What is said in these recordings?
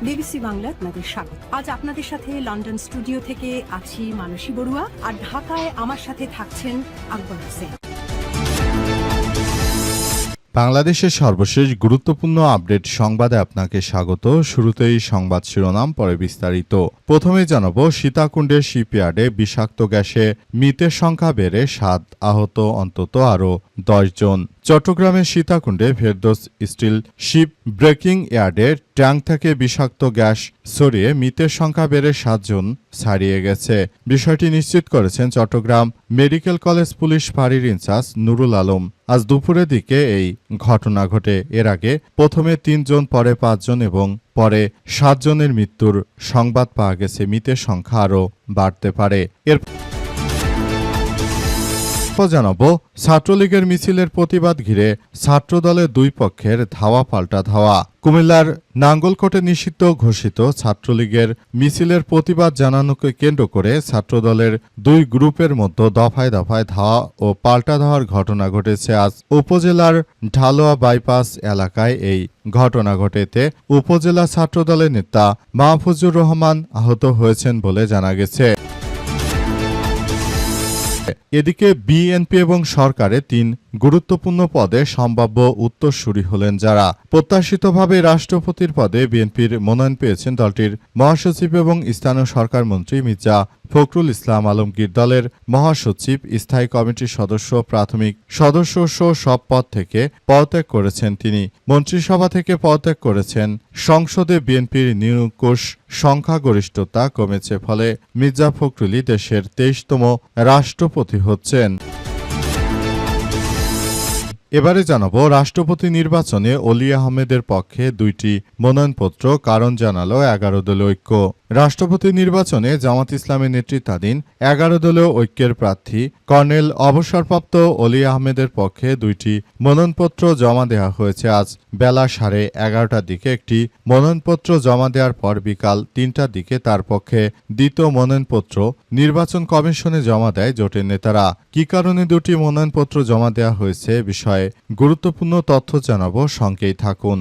BBC Bangla আপনাদের স্বাগত। আজ আপনাদের সাথে লন্ডন স্টুডিও থেকে আছি মানসী বড়ুয়া, আর ঢাকায় আমার সাথে থাকছেন আকবর হোসেন। বাংলাদেশের সর্বশেষ গুরুত্বপূর্ণ আপডেট সংবাদে আপনাকে স্বাগত। শুরুতেই সংবাদ শিরোনাম, পরে বিস্তারিত। প্রথমে জানাবো, সীতাকুণ্ডের শিপইয়ার্ডে বিষাক্ত গ্যাসে মৃতের সংখ্যা বেড়ে 7, আহত অন্তত আরও 10 জন। চট্টগ্রামের সীতাকুণ্ডে ফেরদৌস স্টিল শিপ ব্রেকিং ইয়ার্ডে ট্যাঙ্ক থেকে বিষাক্ত গ্যাস ছড়িয়ে মৃতের সংখ্যা বেড়ে 7 জন ছাড়িয়ে গেছে। বিষয়টি নিশ্চিত করেছেন চট্টগ্রাম মেডিকেল কলেজ পুলিশ ফাঁড়ির ইনচার্জ নুরুল আলম। আজ দুপুরের দিকে এই ঘটনা ঘটে। এর আগে প্রথমে 3 জন, পরে 5 জন এবং পরে 7 জনের মৃত্যুর সংবাদ পাওয়া গেছে। মৃতের সংখ্যা আরও বাড়তে পারে। জানাবো, ছাত্রলীগের মিছিলের প্রতিবাদ ঘিরে ছাত্রদলের দুই পক্ষের ধাওয়া পাল্টা ধাওয়া। কুমিল্লার নাঙ্গলকোটে নিষিদ্ধ ঘোষিত ছাত্রলীগের মিছিলের প্রতিবাদ জানানোকে কেন্দ্র করে ছাত্রদলের দুই গ্রুপের মধ্যে দফায় দফায় ধাওয়া ও পাল্টা ধাওয়ার ঘটনা ঘটেছে। আজ উপজেলার ঢালোয়া বাইপাস এলাকায় এই ঘটনা ঘটেতে উপজেলা ছাত্রদলের নেতা মাহফুজুর রহমান আহত হয়েছেন বলে জানা গেছে। এদিকে বিএনপি এবং সরকারের 3 গুরুত্বপূর্ণ পদে সম্ভাব্য উত্তরসূরি হলেন যারা। প্রত্যাশিতভাবে রাষ্ট্রপতির পদে বিএনপির মনোনয়ন পেয়েছেন দলটির মহাসচিব এবং স্থানীয় সরকার মন্ত্রী মির্জা ফখরুল ইসলাম আলমগীর। দলের মহাসচিব, স্থায়ী কমিটির সদস্য, প্রাথমিক সদস্য সহ সব পদ থেকে পদত্যাগ করেছেন তিনি। মন্ত্রিসভা থেকে পদত্যাগ করেছেন। সংসদে বিএনপির নিরঙ্কুশ সংখ্যাগরিষ্ঠতা কমেছে, ফলে মির্জা ফখরুলই দেশের 23তম রাষ্ট্রপতি হচ্ছেন। এবারে জানাবো, রাষ্ট্রপতি নির্বাচনে অলি আহমেদের পক্ষে 2টি মনোনয়নপত্র, কারণ জানালো 11 দলীয় ঐক্য। রাষ্ট্রপতি নির্বাচনে জামাত ইসলামের নেতৃত্বাধীন 11 দলীয় ঐক্যের প্রার্থী কর্নেল অবসরপ্রাপ্ত অলি আহমেদের পক্ষে 2টি মনোনয়নপত্র জমা দেওয়া হয়েছে। আজ বেলা 11:30টার দিকে একটি মনোনয়নপত্র জমা দেওয়ার পর বিকাল 3টার দিকে তার পক্ষে দ্বিতীয় মনোনয়নপত্র নির্বাচন কমিশনে জমা দেয় জোটের নেতারা। কী কারণে 2টি মনোনয়নপত্র জমা দেওয়া হয়েছে বিষয়ে গুরুত্বপূর্ণ তথ্য জানাবো, সঙ্গেই থাকুন।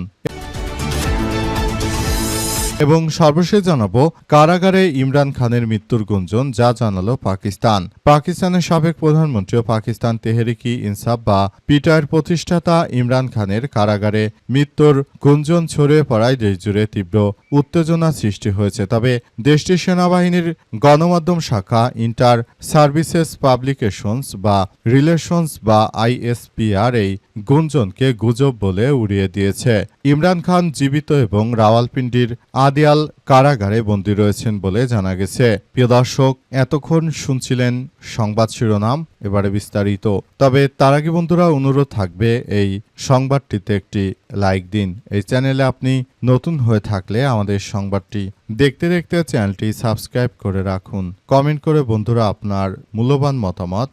এবং সর্বশেষ জানাবো, কারাগারে ইমরান খানের মৃত্যুর গুঞ্জন, যা জানালো পাকিস্তান। পাকিস্তানের সাবেক প্রধানমন্ত্রী ও পাকিস্তান তেহরিকি ইনসাফ বা পিটার প্রতিষ্ঠাতা ইমরান খানের কারাগারে মৃত্যুর গুঞ্জন ছড়িয়ে পড়ায় দেশজুড়ে তীব্র উত্তেজনা সৃষ্টি হয়েছে। তবে দেশটির সেনাবাহিনীর গণমাধ্যম শাখা ইন্টার সার্ভিসেস পাবলিকেশনস বা রিলেশনস বা ISPR এই গুঞ্জনকে গুজব বলে উড়িয়ে দিয়েছে। ইমরান খান জীবিত এবং রাওয়ালপিন্ডির আদিয়াল কারাগারে বন্দী রয়েছেন বলে জানা গেছে। প্রিয় দর্শক, এতক্ষণ শুনছিলেন সংবাদ শিরোনাম, এবারে বিস্তারিত। তবে তার আগে বন্ধুরা, অনুরোধ থাকবে এই সংবাদটিতে একটি লাইক দিন। এই চ্যানেলে আপনি নতুন হয়ে থাকলে আমাদের সংবাদটি দেখতে দেখতে চ্যানেলটি সাবস্ক্রাইব করে রাখুন। কমেন্ট করে বন্ধুরা আপনার মূল্যবান মতামত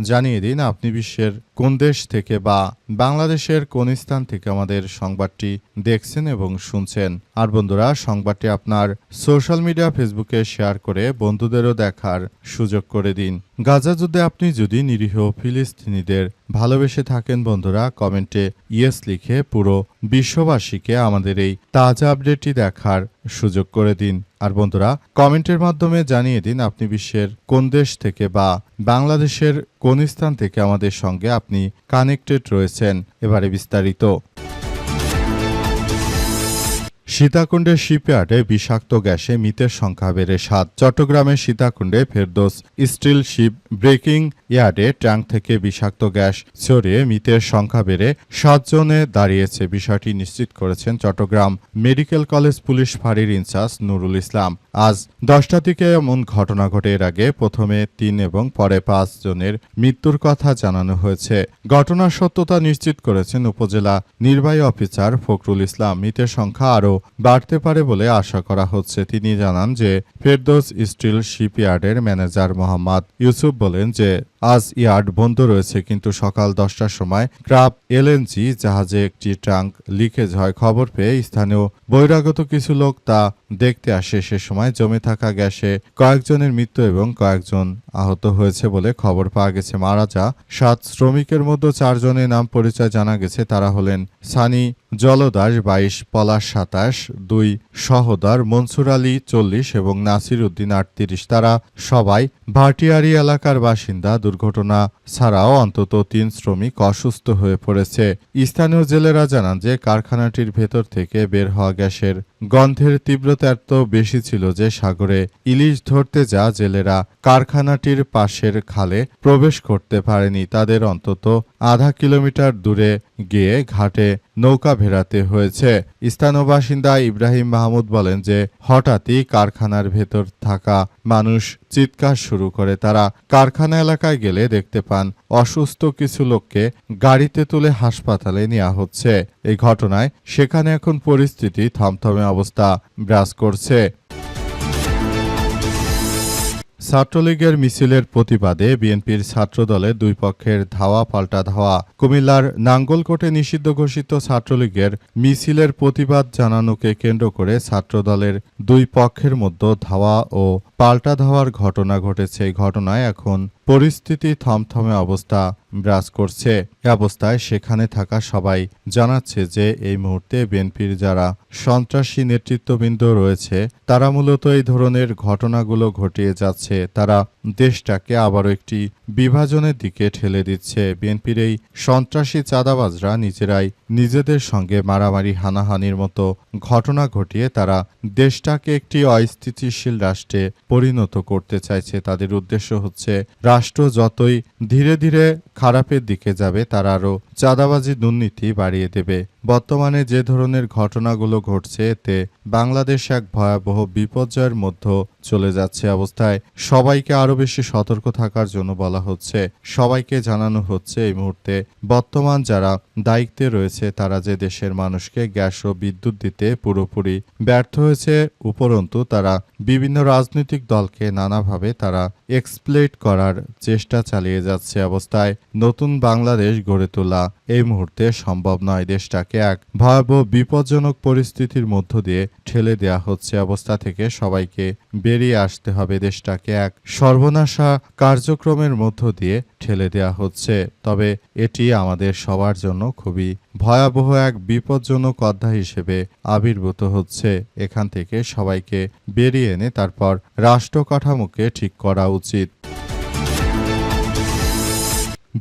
জানিয়ে দিন আপনি বিশ্বের কোন দেশ থেকে বা বাংলাদেশের কোন স্থান থেকে আমাদের সংবাদটি দেখছেন এবং শুনছেন। আর বন্ধুরা, সংবাদটি আপনার সোশ্যাল মিডিয়া ফেসবুকে শেয়ার করে বন্ধুদেরও দেখার সুযোগ করে দিন। গাজা যুদ্ধে আপনি যদি নিরীহ ফিলিস্তিনিদের ভালোবেসে থাকেন বন্ধুরা, কমেন্টে ইয়েস লিখে পুরো বিশ্ববাসীকে আমাদের এই তাজা আপডেটটি দেখার সুযোগ করে দিন। আর বন্ধুরা, কমেন্টের মাধ্যমে জানিয়ে দিন আপনি বিশ্বের কোন দেশ থেকে বা বাংলাদেশের কোন স্থান থেকে আমাদের সঙ্গে আপনি কানেক্টেড রয়েছেন। এবারে বিস্তারিত। সীতাকুণ্ডের শিপইয়ার্ডে বিষাক্ত গ্যাসে মৃতের সংখ্যা বেড়ে 7। চট্টগ্রামের সীতাকুণ্ডে ফেরদৌস স্টিল শিপ ব্রেকিং ইয়ার্ডে ট্যাঙ্ক থেকে বিষাক্ত গ্যাস ছড়িয়ে মৃতের সংখ্যা বেড়ে 7 জনে দাঁড়িয়েছে। বিষয়টি নিশ্চিত করেছেন চট্টগ্রাম মেডিকেল কলেজ পুলিশ ফাঁড়ির ইনচার্জ নুরুল ইসলাম। আজ 10টার দিকে এমন ঘটনা ঘটে। এর আগে প্রথমে 3 এবং পরে 5 জনের মৃত্যুর কথা জানানো হয়েছে। ঘটনার সত্যতা নিশ্চিত করেছেন উপজেলা নির্বাহী অফিসার ফখরুল ইসলাম। মৃতের সংখ্যা আরও বাড়তে পারে বলে আশা করা হচ্ছে। তিনি জানান যে ফেরদৌস স্টিল শিপইয়ার্ডের ম্যানেজার মোহাম্মদ ইউসুফ বলেন যে আজ ইয়ার্ড বন্ধ রয়েছে, কিন্তু সকাল 10টার সময় ক্রাব LNG জাহাজে একটি ট্যাঙ্ক লিকেজ হয়। খবর পেয়ে স্থানীয় বহিরাগত কিছু লোক তা দেখতে আসে। সে সময় জমে থাকা গ্যাসে কয়েকজনের মৃত্যু এবং কয়েকজন আহত হয়েছে বলে খবর পাওয়া গেছে। মারা যা 7 শ্রমিকের মধ্যে 4 জনের নাম পরিচয় জানা গেছে। তারা হলেন সানি জলদাস 22, পলাশ 27, 2 সহোদর মনসুর আলী 40 এবং নাসির উদ্দিন 38। তারা সবাই ভাটিয়ারি এলাকার বাসিন্দা। দুর্ঘটনা ছাড়াও অন্তত 3 শ্রমিক অসুস্থ হয়ে পড়েছে। স্থানীয় জেলেরা জানান যে কারখানাটির ভেতর থেকে বের হওয়া গ্যাসের গন্ধের তীব্রতা এত বেশি ছিল যে সাগরে ইলিশ ধরতে যাওয়া জেলেরা কারখানাটির পাশের খালে প্রবেশ করতে পারেনি। তাদের অন্তত আধা কিলোমিটার দূরে গিয়ে ঘাটে নৌকা ভেড়াতে হয়েছে। স্থানীয় বাসিন্দা ইব্রাহিম মাহমুদ বলেন যে হঠাৎই কারখানার ভেতর থাকা মানুষ চিৎকার শুরু করে। তারা কারখানা এলাকায় গেলে দেখতে পান অসুস্থ কিছু লোককে গাড়িতে তুলে হাসপাতালে নেওয়া হচ্ছে। এই ঘটনায় সেখানে এখন পরিস্থিতি থমথমে অবস্থা বিরাজ করছে। ছাত্রলীগের মিছিলের প্রতিবাদে বিএনপির ছাত্রদলের দুই পক্ষের ধাওয়া পাল্টা ধাওয়া। কুমিল্লার নাঙ্গলকোটে নিষিদ্ধ ঘোষিত ছাত্রলীগের মিছিলের প্রতিবাদ জানানোকে কেন্দ্র করে ছাত্রদলের দুই পক্ষের মধ্যে ধাওয়া ও পাল্টা ধাওয়ার ঘটনা ঘটেছে। এই ঘটনায় এখন পরিস্থিতি থমথমে অবস্থা বিরাজ করছে। এ অবস্থায় সেখানে থাকা সবাই জানাচ্ছে যে এই মুহূর্তে বিএনপির যারা সন্ত্রাসী নেতৃত্ববৃন্দ রয়েছে তারা মূলত এই ধরনের ঘটনাগুলো ঘটিয়ে যাচ্ছে। তারা দেশটাকে আবারও একটি বিভাজনের দিকে ঠেলে দিচ্ছে। বিএনপির এই সন্ত্রাসী চাঁদাবাজরা নিজেরাই নিজেদের সঙ্গে মারামারি হানাহানির মতো ঘটনা ঘটিয়ে তারা দেশটাকে একটি অস্থিতিশীল রাষ্ট্রে পরিণত করতে চাইছে। তাদের উদ্দেশ্য হচ্ছে রাষ্ট্র যতই ধীরে ধীরে খারাপের দিকে যাবে তারা আরও চাঁদাবাজি দুর্নীতি বাড়িয়ে দেবে। বর্তমানে যে ধরনের ঘটনাগুলো ঘটছে এতে বাংলাদেশ এক ভয়াবহ বিপর্যয়ের মধ্যে চলে যাচ্ছে। অবস্থায় সবাইকে আরও বেশি সতর্ক থাকার জন্য বলা হচ্ছে। সবাইকে জানানো হচ্ছে এই মুহূর্তে বর্তমান যারা দায়িত্বে রয়েছে তারা যে দেশের মানুষকে গ্যাস ও বিদ্যুৎ দিতে পুরোপুরি ব্যর্থ হয়েছে। উপরন্তু তারা বিভিন্ন রাজনৈতিক দলকে নানাভাবে তারা এক্সপ্লয়েট করার চেষ্টা চালিয়ে যাচ্ছে। অবস্থায় নতুন বাংলাদেশ গড়ে তোলা এই মুহূর্তে সম্ভব নয়। দেশটাকে এক ভয়াবহ বিপজ্জনক পরিস্থিতির মধ্য দিয়ে ঠেলে দেয়া হচ্ছে। অবস্থা থেকে সবাইকে বেরিয়ে আসতে হবে। দেশটাকে এক সর্বনাশা কার্যক্রমের মধ্য দিয়ে ঠেলে দেয়া হচ্ছে। তবে এটি আমাদের সবার জন্য খুবই ভয়াবহ এক বিপজ্জনক অধ্যায় হিসেবে আবির্ভূত হচ্ছে। এখান থেকে সবাইকে বেরিয়ে এনে তারপর রাষ্ট্র কাঠামোকে ঠিক করা উচিত।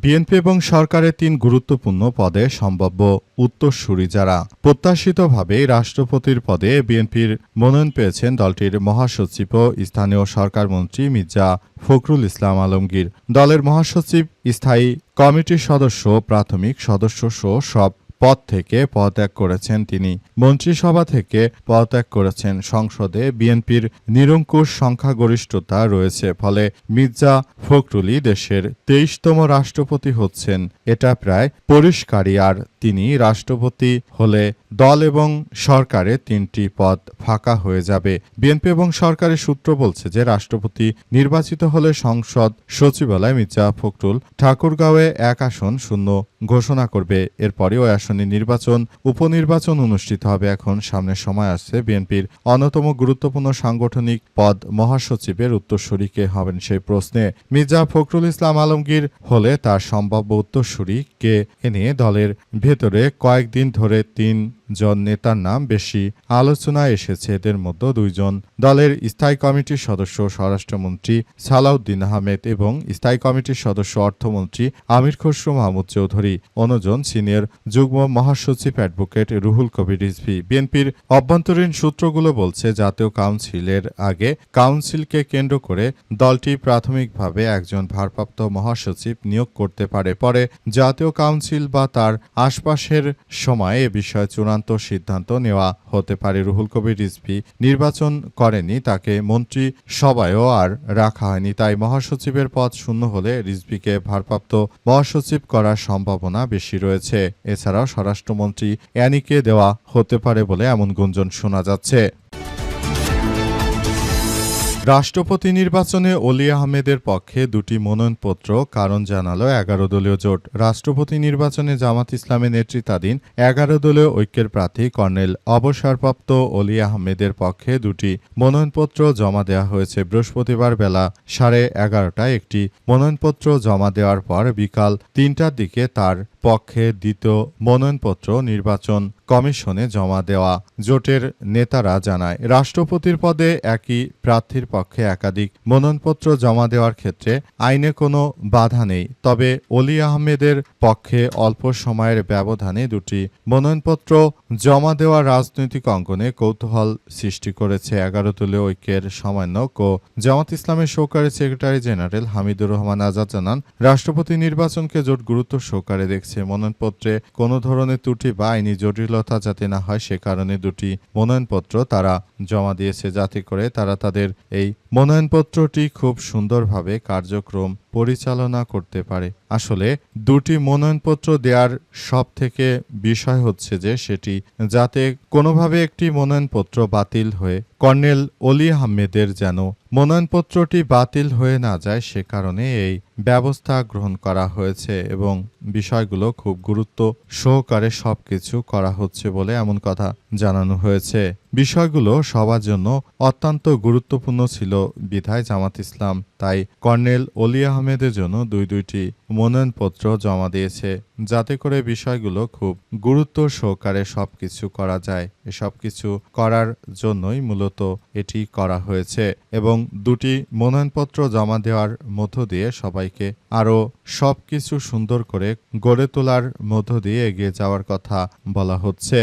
বিএনপি এবং সরকারের 3 গুরুত্বপূর্ণ পদে সম্ভাব্য উত্তরসূরি যারা প্রত্যাশিতভাবে রাষ্ট্রপতির পদে বিএনপির মনোনয়ন পেয়েছেন দলটির মহাসচিব ও স্থানীয় সরকার মন্ত্রী মির্জা ফখরুল ইসলাম আলমগীর। দলের মহাসচিব, স্থায়ী কমিটির সদস্য, প্রাথমিক সদস্য সহ সব পদ থেকে পদত্যাগ করেছেন তিনি। মন্ত্রিসভা থেকে পদত্যাগ করেছেন। সংসদে বিএনপির নিরঙ্কুশ সংখ্যাগরিষ্ঠতা রয়েছে। ফলে মির্জা ফখরুলই দেশের 23তম রাষ্ট্রপতি হচ্ছেন এটা প্রায় পরিষ্কারই। আর তিনি রাষ্ট্রপতি হলে দল এবং সরকারের 3টি পদ ফাঁকা হয়ে যাবে। বিএনপি এবং সরকারের সূত্র বলছে যে রাষ্ট্রপতি নির্বাচিত হলে সংসদ সচিবালয় মির্জা ফখরুল ঠাকুরগাঁওয়ে 1 আসন শূন্য ঘোষণা করবে। এরপরে ওই আসনে নির্বাচন উপনির্বাচন অনুষ্ঠিত হবে। এখন সামনের সময় আসছে বিএনপির অন্যতম গুরুত্বপূর্ণ সাংগঠনিক পদ মহাসচিবের উত্তরসূরি কে হবেন সেই প্রশ্নে মির্জা ফখরুল ইসলাম আলমগীর হলে তার সম্ভাব্য উত্তরসূরি কে এ নিয়ে দলের ভেতরে কয়েকদিন ধরে 3 জন নেতার নাম বেশি আলোচনায় এসেছে। এদের মধ্যে 2 জন দলের স্থায়ী কমিটির সদস্য স্বরাষ্ট্রমন্ত্রী সালাউদ্দিন আহমেদ এবং স্থায়ী কমিটির সদস্য অর্থমন্ত্রী আমির খসরু মাহমুদ চৌধুরী। অন্যজন সিনিয়র যুগ্ম মহাসচিব অ্যাডভোকেট রুহুল কবির রিজভী। বিএনপির অভ্যন্তরীণ সূত্রগুলো বলছে জাতীয় কাউন্সিলের আগে কাউন্সিলকে কেন্দ্র করে দলটি প্রাথমিকভাবে একজন ভারপ্রাপ্ত মহাসচিব নিয়োগ করতে পারে। পরে জাতীয় কাউন্সিল বা তার আশপাশের সময় এ বিষয়ে চূড়ান্ত সিদ্ধান্ত নেওয়া হতে পারে। রুহুল কবির রিজভী নির্বাচন করেনি, তাকে মন্ত্রী সভায়ও আর রাখা হয়নি। তাই মহাসচিবের পদ শূন্য হলে রিজভীকে ভারপ্রাপ্ত মহাসচিব করার সম্ভাবনা বেশি রয়েছে। এছাড়াও স্বরাষ্ট্রমন্ত্রী অ্যানিকে দেওয়া হতে পারে বলে এমন গুঞ্জন শোনা যাচ্ছে। রাষ্ট্রপতি নির্বাচনে অলি আহমেদের পক্ষে 2টি মনোনয়নপত্র কারণ জানালো 11 দলীয় জোট। রাষ্ট্রপতি নির্বাচনে জামাত ইসলামের নেতৃত্বাধীন 11 দলীয় ঐক্যের প্রার্থী কর্নেল অবসরপ্রাপ্ত অলি আহমেদের পক্ষে 2টি মনোনয়নপত্র জমা দেওয়া হয়েছে। বৃহস্পতিবার বেলা 11:30টায় একটি মনোনয়নপত্র জমা দেওয়ার পর বিকাল 3টার দিকে তার পক্ষে দ্বিতীয় মনোনয়নপত্র নির্বাচন কমিশনে জমা দেওয়া। জোটের নেতারা জানায়, রাষ্ট্রপতির পদে একই প্রার্থীর পক্ষে একাধিক মনোনয়নপত্র জমা দেওয়ার ক্ষেত্রে আইনে কোনো বাধা নেই। তবে অলি আহমেদের পক্ষে অল্প সময়ের ব্যবধানে দুটি মনোনয়নপত্র জমা দেওয়া রাজনৈতিক অঙ্গনে কৌতূহল সৃষ্টি করেছে। 11 দলীয় ঐক্যের সমন্বয়ক ও জামাত ইসলামের সহকারী সেক্রেটারি জেনারেল হামিদুর রহমান আজাদ জানান, রাষ্ট্রপতি নির্বাচনকে জোট গুরুত্ব সহকারে দেখছে। মনোনয়নপত্রে কোনো ধরনের ত্রুটি বা আইনি জটিলতা যাতে না হয় সে কারণে দুটি মনোনয়নপত্র তারা জমা দিয়েছে, যাতে করে তারা তাদের এই মনোনয়নপত্রটি খুব সুন্দরভাবে কার্যক্রম পরিচালনা করতে পারে। আসলে দুটি মনোনয়নপত্র দেওয়ার সব থেকে বিষয় হচ্ছে যে সেটি যাতে কোনোভাবে একটি মনোনয়নপত্র বাতিল হয়ে কর্নেল অলি আহমেদের যেন মনোনয়নপত্রটি বাতিল হয়ে না যায় সে কারণে এই ব্যবস্থা গ্রহণ করা হয়েছে এবং বিষয়গুলো খুব গুরুত্ব সহকারে সবকিছু করা হচ্ছে বলে এমন কথা জানানো হয়েছে। বিষয়গুলো সবার জন্য অত্যন্ত গুরুত্বপূর্ণ ছিল বিধায় জামাত ইসলাম তাই কর্নেল অলি আহমেদের জন্য দুইটি মনোনয়নপত্র জমা দিয়েছে, যাতে করে বিষয়গুলো খুব গুরুত্ব সহকারে সবকিছু করা যায়। এসব কিছু করার জন্যই মূলত এটি করা হয়েছে এবং দুটি মনোনয়নপত্র জমা দেওয়ার মধ্য দিয়ে সবাইকে আরও সবকিছু সুন্দর করে গড়ে তোলার মধ্য দিয়ে এগিয়ে যাওয়ার কথা বলা হচ্ছে।